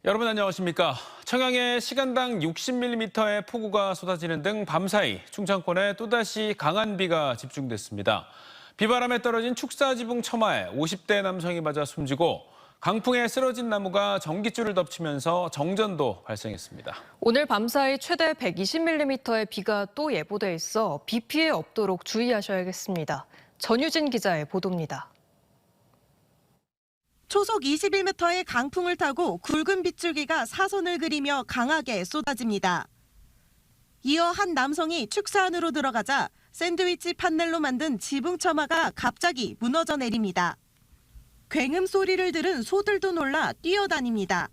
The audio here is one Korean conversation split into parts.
여러분 안녕하십니까. 청양에 시간당 60mm의 폭우가 쏟아지는 등 밤사이 충청권에 또다시 강한 비가 집중됐습니다. 비바람에 떨어진 축사지붕 처마에 50대 남성이 맞아 숨지고 강풍에 쓰러진 나무가 전깃줄을 덮치면서 정전도 발생했습니다. 오늘 밤사이 최대 120mm의 비가 또 예보돼 있어 비 피해 없도록 주의하셔야겠습니다. 전유진 기자의 보도입니다. 초속 21m의 강풍을 타고 굵은 빗줄기가 사선을 그리며 강하게 쏟아집니다. 이어 한 남성이 축사 안으로 들어가자 샌드위치 판넬로 만든 지붕 처마가 갑자기 무너져 내립니다. 굉음 소리를 들은 소들도 놀라 뛰어다닙니다.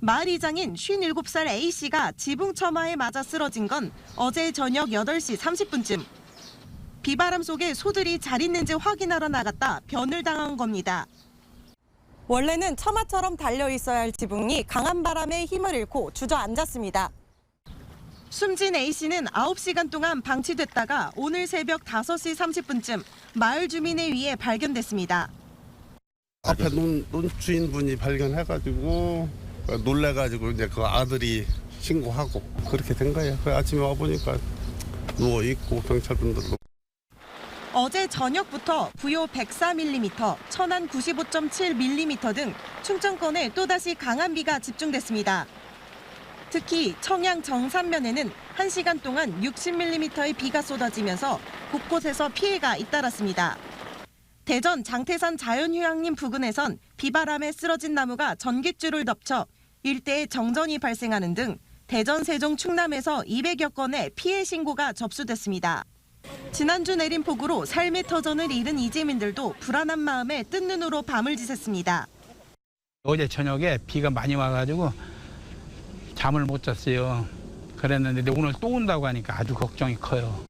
마을 이장인 57살 A씨가 지붕 처마에 맞아 쓰러진 건 어제 저녁 8시 30분쯤. 비바람 속에 소들이 잘 있는지 확인하러 나갔다 변을 당한 겁니다. 원래는 처마처럼 달려 있어야 할 지붕이 강한 바람에 힘을 잃고 주저앉았습니다. 숨진 A씨는 9시간 동안 방치됐다가 오늘 새벽 5시 30분쯤 마을 주민에 의해 발견됐습니다. 앞에 논 주인분이 발견해가지고 놀래가지고 이제 그 아들이 신고하고 그렇게 된 거예요. 그 아침에 와보니까 누워있고 경찰분들도. 어제 저녁부터 부요 104mm, 천안 95.7mm 등 충청권에 또다시 강한 비가 집중됐습니다. 특히 청양 정산면에는 1시간 동안 60mm의 비가 쏟아지면서 곳곳에서 피해가 잇따랐습니다. 대전 장태산 자연휴양림 부근에선 비바람에 쓰러진 나무가 전깃줄을 덮쳐 일대에 정전이 발생하는 등 대전, 세종, 충남에서 200여 건의 피해 신고가 접수됐습니다. 지난주 내린 폭우로 삶의 터전을 잃은 이재민들도 불안한 마음에 뜬 눈으로 밤을 지샜습니다. 어제 저녁에 비가 많이 와가지고 잠을 못 잤어요. 그랬는데 오늘 또 온다고 하니까 아주 걱정이 커요.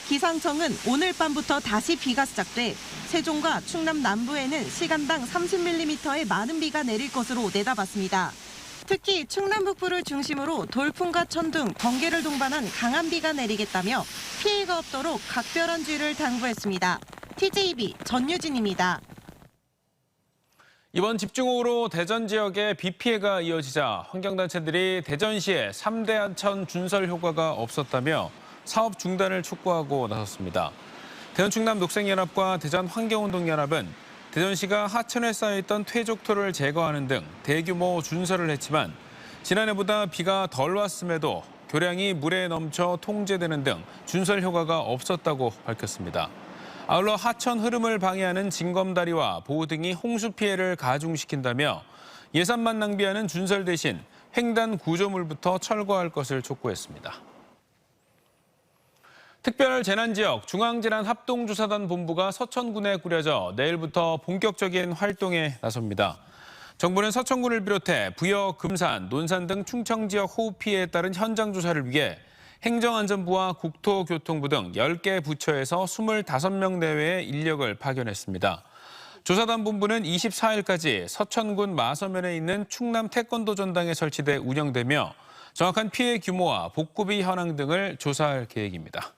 기상청은 오늘 밤부터 다시 비가 시작돼 세종과 충남 남부에는 시간당 30mm의 많은 비가 내릴 것으로 내다봤습니다. 특히 충남 북부를 중심으로 돌풍과 천둥, 번개를 동반한 강한 비가 내리겠다며 피해가 없도록 각별한 주의를 당부했습니다. TJB 전유진입니다. 이번 집중호우로 대전 지역에 비 피해가 이어지자 환경단체들이 대전시에 3대 하천 준설 효과가 없었다며 사업 중단을 촉구하고 나섰습니다. 대전 충남 녹색연합과 대전 환경운동연합은 대전시가 하천에 쌓여있던 퇴적토를 제거하는 등 대규모 준설을 했지만 지난해보다 비가 덜 왔음에도 교량이 물에 넘쳐 통제되는 등 준설 효과가 없었다고 밝혔습니다. 아울러 하천 흐름을 방해하는 징검다리와 보호 등이 홍수 피해를 가중시킨다며 예산만 낭비하는 준설 대신 횡단 구조물부터 철거할 것을 촉구했습니다. 특별재난지역 중앙재난합동조사단 본부가 서천군에 꾸려져 내일부터 본격적인 활동에 나섭니다. 정부는 서천군을 비롯해 부여, 금산, 논산 등 충청 지역 호우 피해에 따른 현장 조사를 위해 행정안전부와 국토교통부 등 10개 부처에서 25명 내외의 인력을 파견했습니다. 조사단 본부는 24일까지 서천군 마서면에 있는 충남 태권도 전당에 설치돼 운영되며 정확한 피해 규모와 복구비 현황 등을 조사할 계획입니다.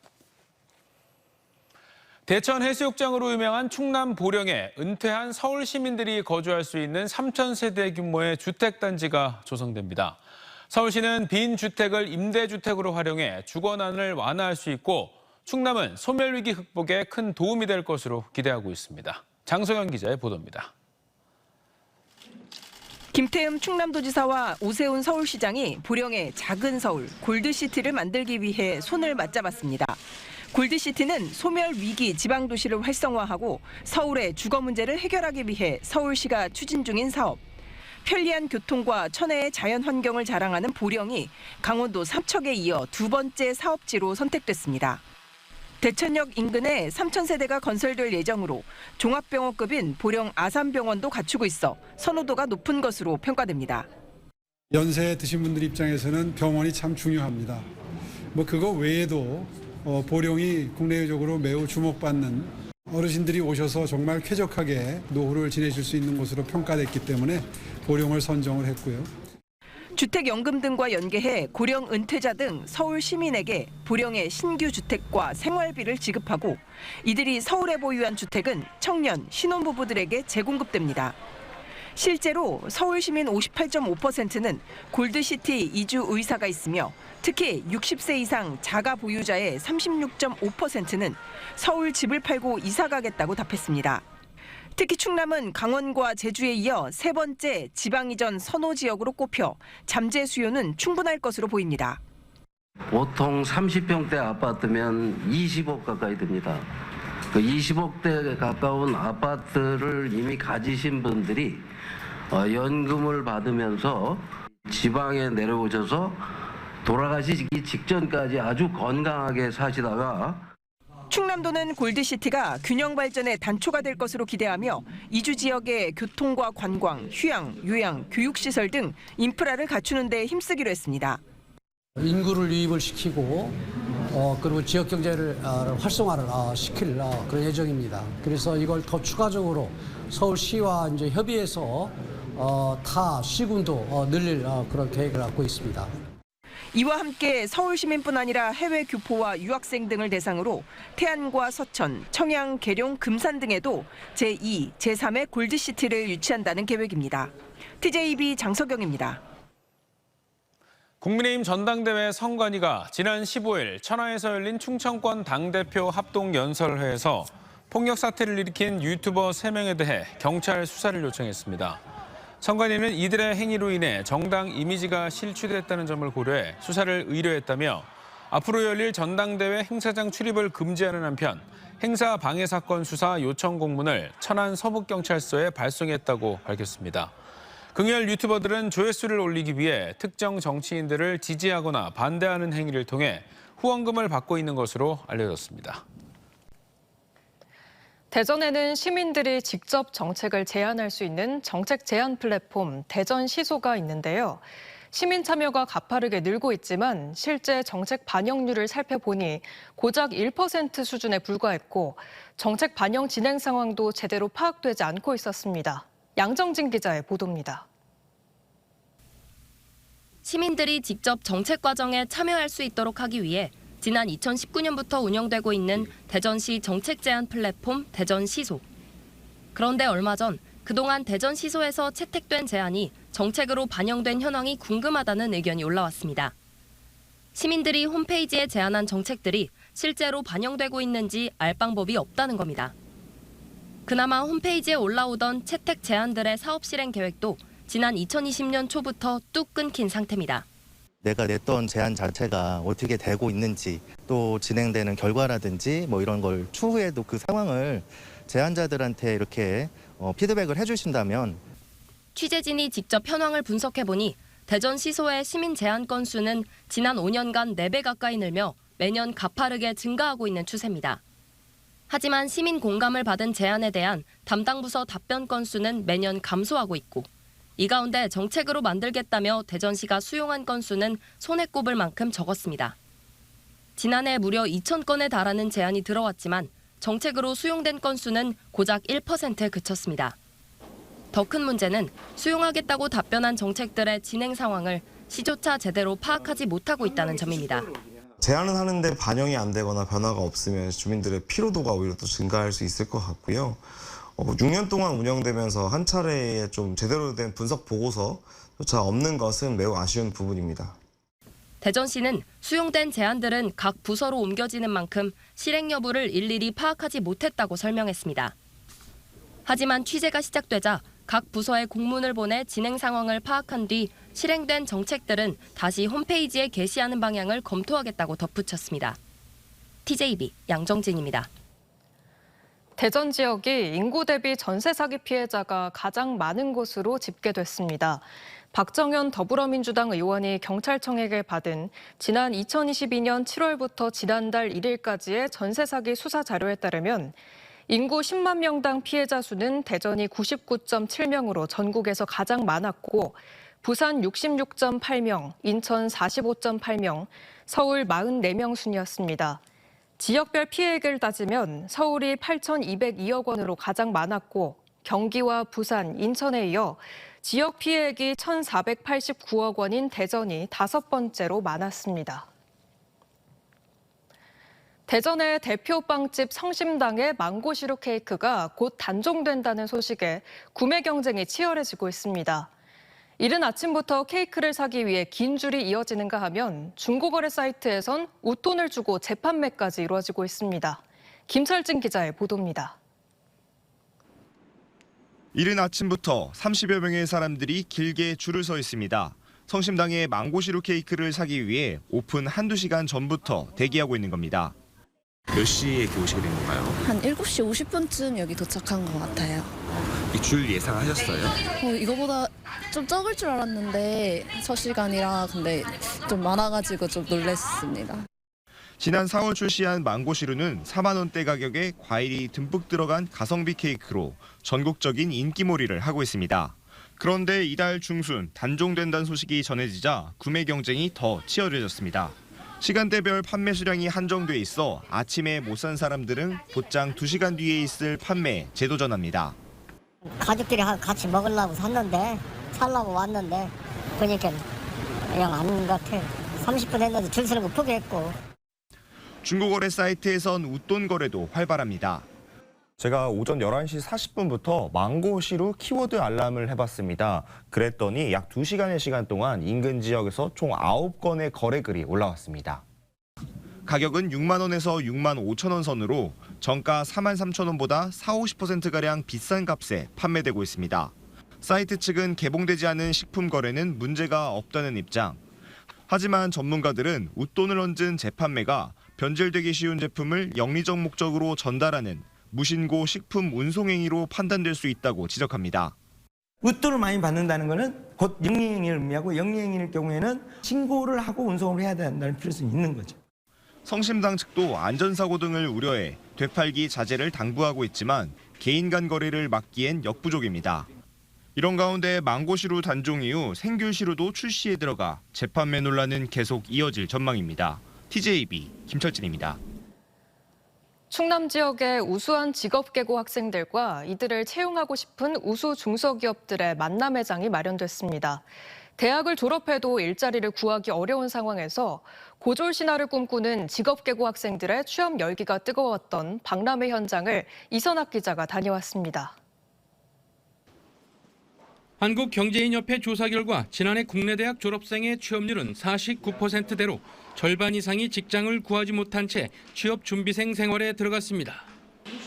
대천 해수욕장으로 유명한 충남 보령에 은퇴한 서울 시민들이 거주할 수 있는 3,000세대 규모의 주택단지가 조성됩니다. 서울시는 빈 주택을 임대주택으로 활용해 주거난을 완화할 수 있고 충남은 소멸위기 극복에 큰 도움이 될 것으로 기대하고 있습니다. 장소영 기자의 보도입니다. 김태흠 충남도지사와 오세훈 서울시장이 보령의 작은 서울 골드시티를 만들기 위해 손을 맞잡았습니다. 골드시티는 소멸위기 지방도시를 활성화하고 서울의 주거 문제를 해결하기 위해 서울시가 추진 중인 사업. 편리한 교통과 천혜의 자연 환경을 자랑하는 보령이 강원도 삼척에 이어 두 번째 사업지로 선택됐습니다. 대천역 인근에 3,000세대가 건설될 예정으로 종합병원급인 보령 아산병원도 갖추고 있어 선호도가 높은 것으로 평가됩니다. 연세 드신 분들 입장에서는 병원이 참 중요합니다. 그거 외에도 보령이 국내적으로 매우 주목받는 어르신들이 오셔서 정말 쾌적하게 노후를 지내실 수 있는 곳으로 평가됐기 때문에 보령을 선정을 했고요. 주택연금 등과 연계해 고령 은퇴자 등 서울 시민에게 보령의 신규 주택과 생활비를 지급하고 이들이 서울에 보유한 주택은 청년, 신혼부부들에게 재공급됩니다. 실제로 서울 시민 58.5%는 골드시티 이주 의사가 있으며 특히 60세 이상 자가 보유자의 36.5%는 서울 집을 팔고 이사 가겠다고 답했습니다. 특히 충남은 강원과 제주에 이어 세 번째 지방 이전 선호 지역으로 꼽혀 잠재 수요는 충분할 것으로 보입니다. 보통 30평대 아파트면 20억 가까이 듭니다. 그 20억대 가까운 아파트를 이미 가지신 분들이 연금을 받으면서 지방에 내려오셔서 돌아가시기 직전까지 아주 건강하게 사시다가 충남도는 골드시티가 균형 발전의 단초가 될 것으로 기대하며 이주 지역의 교통과 관광, 휴양, 요양, 교육시설 등 인프라를 갖추는 데 힘쓰기로 했습니다. 인구를 유입을 시키고 그리고 지역 경제를 활성화를 시킬 그런 예정입니다. 그래서 이걸 더 추가적으로 서울시와 이제 협의해서 타 시군도 늘릴 그런 계획을 갖고 있습니다. 이와 함께 서울 시민뿐 아니라 해외 교포와 유학생 등을 대상으로 태안과 서천, 청양, 계룡, 금산 등에도 제2, 제3의 골드시티를 유치한다는 계획입니다. TJB 장석영입니다. 국민의힘 전당대회 선관위가 지난 15일 천하에서 열린 충청권 당대표 합동연설회에서 폭력 사태를 일으킨 유튜버 3명에 대해 경찰 수사를 요청했습니다. 선관위는 이들의 행위로 인해 정당 이미지가 실추됐다는 점을 고려해 수사를 의뢰했다며 앞으로 열릴 전당대회 행사장 출입을 금지하는 한편 행사 방해 사건 수사 요청 공문을 천안 서북경찰서에 발송했다고 밝혔습니다. 긍열 유튜버들은 조회수를 올리기 위해 특정 정치인들을 지지하거나 반대하는 행위를 통해 후원금을 받고 있는 것으로 알려졌습니다. 대전에는 시민들이 직접 정책을 제안할 수 있는 정책 제안 플랫폼 대전 시소가 있는데요. 시민 참여가 가파르게 늘고 있지만 실제 정책 반영률을 살펴보니 고작 1% 수준에 불과했고 정책 반영 진행 상황도 제대로 파악되지 않고 있었습니다. 양정진 기자의 보도입니다. 시민들이 직접 정책 과정에 참여할 수 있도록 하기 위해 지난 2019년부터 운영되고 있는 대전시 정책 제안 플랫폼 대전시소. 그런데 얼마 전 그동안 대전시소에서 채택된 제안이 정책으로 반영된 현황이 궁금하다는 의견이 올라왔습니다. 시민들이 홈페이지에 제안한 정책들이 실제로 반영되고 있는지 알 방법이 없다는 겁니다. 그나마 홈페이지에 올라오던 채택 제안들의 사업 실행 계획도 지난 2020년 초부터 뚝 끊긴 상태입니다. 내가 냈던 제안 자체가 어떻게 되고 있는지 또 진행되는 결과라든지 뭐 이런 걸 추후에도 그 상황을 제안자들한테 이렇게 피드백을 해주신다면 취재진이 직접 현황을 분석해보니 대전시소의 시민 제안 건수는 지난 5년간 4배 가까이 늘며 매년 가파르게 증가하고 있는 추세입니다. 하지만 시민 공감을 받은 제안에 대한 담당 부서 답변 건수는 매년 감소하고 있고 이 가운데 정책으로 만들겠다며 대전시가 수용한 건수는 손에 꼽을 만큼 적었습니다. 지난해 무려 2,000건에 달하는 제안이 들어왔지만 정책으로 수용된 건수는 고작 1%에 그쳤습니다. 더 큰 문제는 수용하겠다고 답변한 정책들의 진행 상황을 시조차 제대로 파악하지 못하고 있다는 점입니다. 제안을 하는데 반영이 안 되거나 변화가 없으면 주민들의 피로도가 오히려 또 증가할 수 있을 것 같고요. 6년 동안 운영되면서 한 차례에 좀 제대로 된 분석 보고서조차 없는 것은 매우 아쉬운 부분입니다. 대전시는 수용된 제안들은 각 부서로 옮겨지는 만큼 실행 여부를 일일이 파악하지 못했다고 설명했습니다. 하지만 취재가 시작되자 각 부서에 공문을 보내 진행 상황을 파악한 뒤 실행된 정책들은 다시 홈페이지에 게시하는 방향을 검토하겠다고 덧붙였습니다. TJB 양정진입니다. 대전 지역이 인구 대비 전세 사기 피해자가 가장 많은 곳으로 집계됐습니다. 박정현 더불어민주당 의원이 경찰청에게 받은 지난 2022년 7월부터 지난달 1일까지의 전세 사기 수사 자료에 따르면 인구 10만 명당 피해자 수는 대전이 99.7명으로 전국에서 가장 많았고 부산 66.8명, 인천 45.8명, 서울 44명 순이었습니다. 지역별 피해액을 따지면 서울이 8,202억 원으로 가장 많았고 경기와 부산, 인천에 이어 지역 피해액이 1,489억 원인 대전이 5번째로 많았습니다. 대전의 대표 빵집 성심당의 망고시루 케이크가 곧 단종된다는 소식에 구매 경쟁이 치열해지고 있습니다. 이른 아침부터 케이크를 사기 위해 긴 줄이 이어지는가 하면 중고거래 사이트에선 웃돈을 주고 재판매까지 이루어지고 있습니다. 김철진 기자의 보도입니다. 이른 아침부터 30여 명의 사람들이 길게 줄을 서 있습니다. 성심당의 망고시루 케이크를 사기 위해 오픈 한두 시간 전부터 대기하고 있는 겁니다. 몇 시에 오시게 된 건가요? 한 7시 50분쯤 여기 도착한 것 같아요. 이 줄 예상하셨어요? 이거보다 좀 적을 줄 알았는데 첫 시간이라 근데 좀 많아가지고 좀 놀랐습니다. 지난 4월 출시한 망고시루는 4만 원대 가격에 과일이 듬뿍 들어간 가성비 케이크로 전국적인 인기몰이를 하고 있습니다. 그런데 이달 중순 단종된다는 소식이 전해지자 구매 경쟁이 더 치열해졌습니다. 시간대별 판매 수량이 한정돼 있어 아침에 못 산 사람들은 곧장 2시간 뒤에 있을 판매에 재도전합니다. 가족들이 같이 먹으려고 샀는데 살라고 왔는데 보니까 그냥 아닌 것 같아. 30분 했는데 줄 서는 거 포기했고. 중고거래 사이트에선 웃돈 거래도 활발합니다. 제가 오전 11시 40분부터 망고시루 키워드 알람을 해봤습니다. 그랬더니 약 2시간의 시간 동안 인근 지역에서 총 9건의 거래글이 올라왔습니다. 가격은 6만 원에서 6만 5천 원 선으로 정가 4만 3천 원보다 40~50%가량 비싼 값에 판매되고 있습니다. 사이트 측은 개봉되지 않은 식품 거래는 문제가 없다는 입장. 하지만 전문가들은 웃돈을 얹은 재판매가 변질되기 쉬운 제품을 영리적 목적으로 전달하는 무신고 식품 운송행위로 판단될 수 있다고 지적합니다. 웃돈을 많이 받는다는 것은 곧 영리행위를 의미하고 영리행위일 경우에는 신고를 하고 운송을 해야 된다는 필요성이 있는 거죠. 성심당 측도 안전사고 등을 우려해 되팔기 자제를 당부하고 있지만 개인 간 거래를 막기엔 역부족입니다. 이런 가운데 망고시루 단종 이후 생귤시루도 출시에 들어가 재판매 논란은 계속 이어질 전망입니다. TJB 김철진입니다. 충남 지역의 우수한 직업계고 학생들과 이들을 채용하고 싶은 우수 중소기업들의 만남 회장이 마련됐습니다. 대학을 졸업해도 일자리를 구하기 어려운 상황에서 고졸 신화를 꿈꾸는 직업계고 학생들의 취업 열기가 뜨거웠던 박람회 현장을 이선학 기자가 다녀왔습니다. 한국경제인협회 조사 결과 지난해 국내 대학 졸업생의 취업률은 49%대로 절반 이상이 직장을 구하지 못한 채 취업 준비생 생활에 들어갔습니다.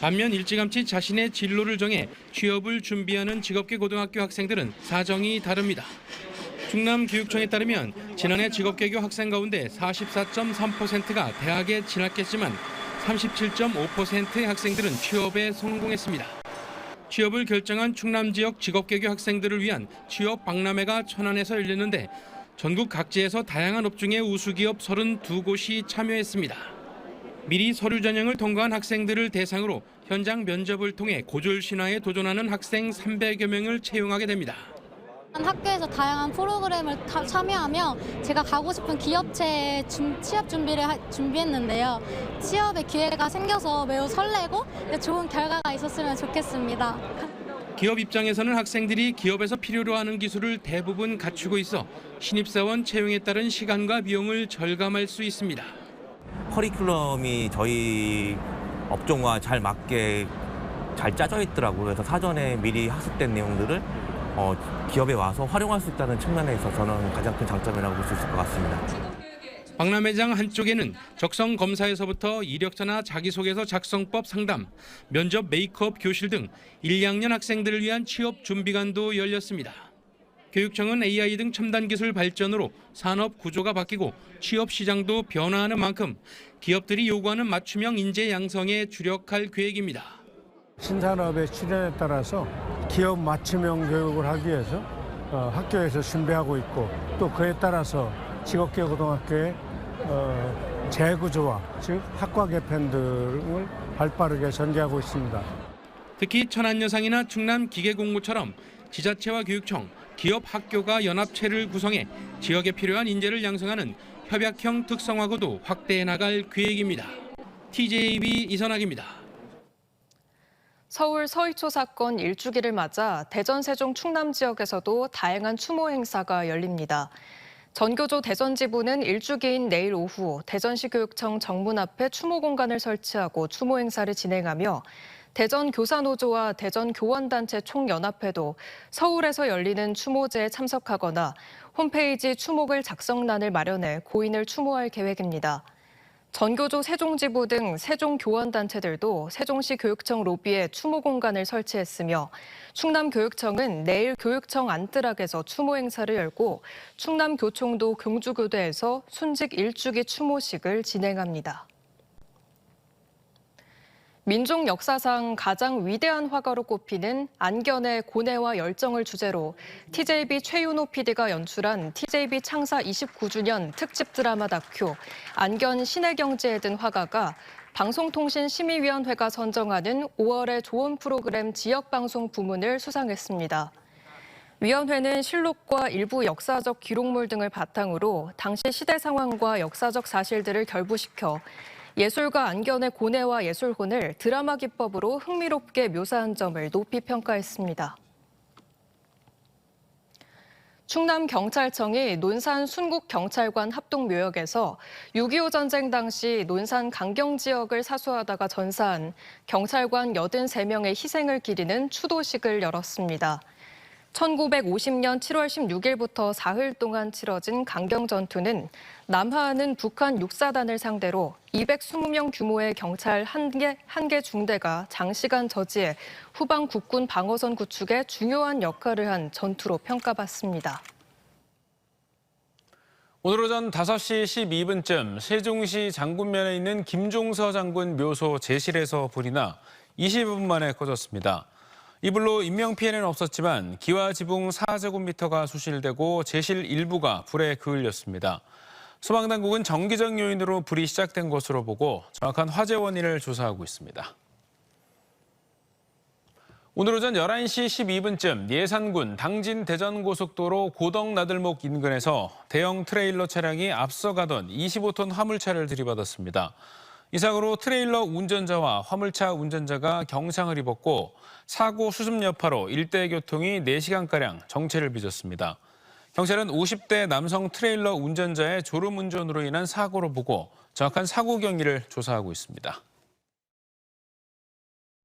반면 일찌감치 자신의 진로를 정해 취업을 준비하는 직업계 고등학교 학생들은 사정이 다릅니다. 충남교육청에 따르면 지난해 직업계교 학생 가운데 44.3%가 대학에 진학했지만 37.5%의 학생들은 취업에 성공했습니다. 취업을 결정한 충남 지역 직업계교 학생들을 위한 취업 박람회가 천안에서 열렸는데 전국 각지에서 다양한 업종의 우수기업 32곳이 참여했습니다. 미리 서류 전형을 통과한 학생들을 대상으로 현장 면접을 통해 고졸 신화에 도전하는 학생 300여 명을 채용하게 됩니다. 학교에서 다양한 프로그램을 참여하며 제가 가고 싶은 기업체에 취업 준비를 준비했는데요. 취업의 기회가 생겨서 매우 설레고 좋은 결과가 있었으면 좋겠습니다. 기업 입장에서는 학생들이 기업에서 필요로 하는 기술을 대부분 갖추고 있어 신입사원 채용에 따른 시간과 비용을 절감할 수 있습니다. 커리큘럼이 저희 업종과 잘 맞게 잘 짜져 있더라고요. 그래서 사전에 미리 학습된 내용들을 기업에 와서 활용할 수 있다는 측면에서 저는 가장 큰 장점이라고 볼 수 있을 것 같습니다. 박람회장 한쪽에는 적성 검사에서부터 이력서나 자기소개서 작성법 상담, 면접 메이크업 교실 등 1, 2학년 학생들을 위한 취업 준비관도 열렸습니다. 교육청은 AI 등 첨단 기술 발전으로 산업 구조가 바뀌고 취업 시장도 변화하는 만큼 기업들이 요구하는 맞춤형 인재 양성에 주력할 계획입니다. 신산업의 출현에 따라서 기업 맞춤형 교육을 하기 위해서 학교에서 준비하고 있고 또 그에 따라서 직업계 고등학교의 재구조화, 즉 학과 개편 등을 발빠르게 전개하고 있습니다. 특히 천안여상이나 충남기계공고처럼 지자체와 교육청, 기업 학교가 연합체를 구성해 지역에 필요한 인재를 양성하는 협약형 특성화고도 확대해 나갈 계획입니다. TJB 이선학입니다. 서울 서희초 사건 1주기를 맞아 대전, 세종, 충남 지역에서도 다양한 추모 행사가 열립니다. 전교조 대전지부는 일주기인 내일 오후 대전시 교육청 정문 앞에 추모 공간을 설치하고 추모 행사를 진행하며 대전 교사노조와 대전 교원단체 총연합회도 서울에서 열리는 추모제에 참석하거나 홈페이지 추모글 작성란을 마련해 고인을 추모할 계획입니다. 전교조 세종지부 등 세종교원단체들도 세종시 교육청 로비에 추모 공간을 설치했으며 충남교육청은 내일 교육청 안뜰락에서 추모 행사를 열고 충남교총도 경주교대에서 순직 일주기 추모식을 진행합니다. 민족 역사상 가장 위대한 화가로 꼽히는 안견의 고뇌와 열정을 주제로 TJB 최윤호 PD가 연출한 TJB 창사 29주년 특집 드라마 다큐 안견 신의 경지에 든 화가가 방송통신심의위원회가 선정하는 5월의 좋은 프로그램 지역방송 부문을 수상했습니다. 위원회는 실록과 일부 역사적 기록물 등을 바탕으로 당시 시대 상황과 역사적 사실들을 결부시켜 예술가 안견의 고뇌와 예술혼을 드라마 기법으로 흥미롭게 묘사한 점을 높이 평가했습니다. 충남경찰청이 논산 순국경찰관 합동묘역에서 6.25 전쟁 당시 논산 강경 지역을 사수하다가 전사한 경찰관 83명의 희생을 기리는 추도식을 열었습니다. 1950년 7월 16일부터 사흘 동안 치러진 강경 전투는 남하하는 북한 육사단을 상대로 220명 규모의 경찰 한 개 중대가 장시간 저지해 후방 국군 방어선 구축에 중요한 역할을 한 전투로 평가받습니다. 오늘 오전 5시 12분쯤 세종시 장군면에 있는 김종서 장군 묘소 제실에서 불이 나 20분 만에 꺼졌습니다. 이 불로 인명피해는 없었지만 기와 지붕 4제곱미터가 수실되고 제실 일부가 불에 그을렸습니다. 소방당국은 정기적 요인으로 불이 시작된 것으로 보고 정확한 화재 원인을 조사하고 있습니다. 오늘 오전 11시 12분쯤 예산군 당진 대전고속도로 고덕나들목 인근에서 대형 트레일러 차량이 앞서가던 25톤 화물차를 들이받았습니다. 이 사고로 트레일러 운전자와 화물차 운전자가 경상을 입었고 사고 수습 여파로 일대 교통이 4시간가량 정체를 빚었습니다. 경찰은 50대 남성 트레일러 운전자의 졸음운전으로 인한 사고로 보고 정확한 사고 경위를 조사하고 있습니다.